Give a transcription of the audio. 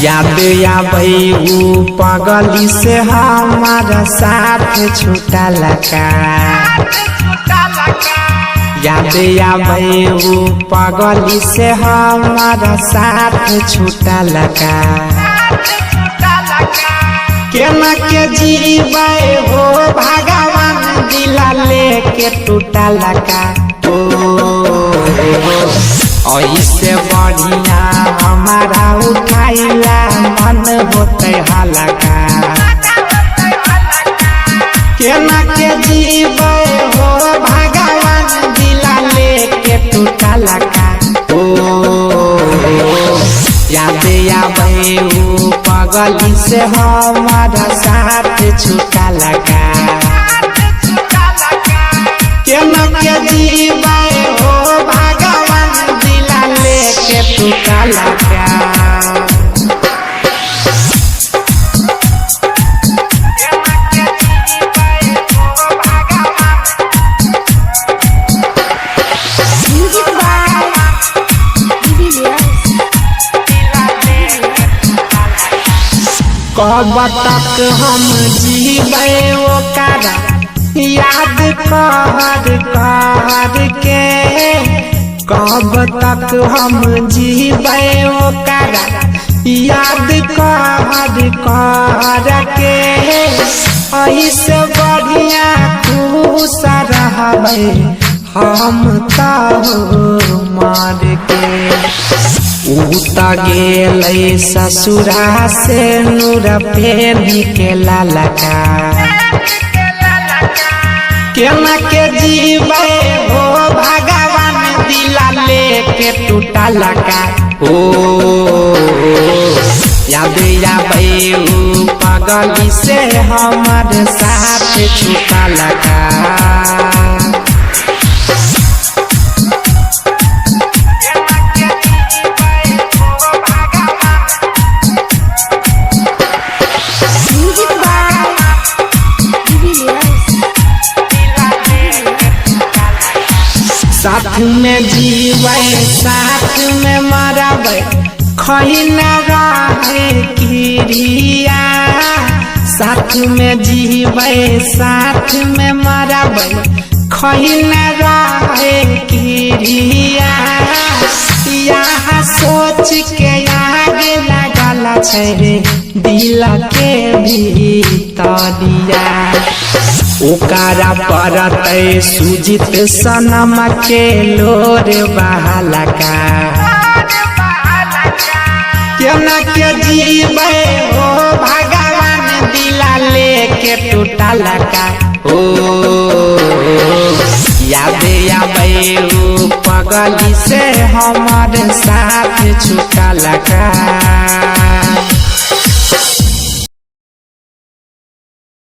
याद आबई ऊ पगली से हमारा साथ छूटा लगा। याद आबई ऊ पगली से हमारा साथ छूटा लगा। केना के जीवे हो भगवान दिला लेके टूटा लगा। ऐसे बढ़िया हमारा उठाइला मन होते हलका। केना के जीवे हो भगवान दिला लेके टूटा लगा। याद आबे ऊ पगली से हमारा साथ छूटा लगा। केना के जीवे हो भगवान दिला लेके टूटा लगा। कब तक हम जीवे ओकरा याद कर कर के। कब तक हम जीवे ओकरा याद कर कर के। ऐसे बढ़िया खुश रहबे हम तो मार के। उता गेलै ससुरा से नूर फेनी के ललका। केना के जीवे हो भगवान दिला लेके टूटा लगा। याद आबे ऊ पगली से हमारे साथ छूटा लगा। साथ में जीवे साथ में मरबे खैना रहे क्रिया। साथ में जीवे साथ में मरबे खैना रहे क्रिया। यहाँ सोच के आगे लगल छै दिल के भीतरिया। ओकरा परते सुजित सनम के लोर बहलका। केना के जीवे हो भगवान दिला लेके टूटा लगा। याद आबे ऊ पगली से हमारे साथ छूटा लगा।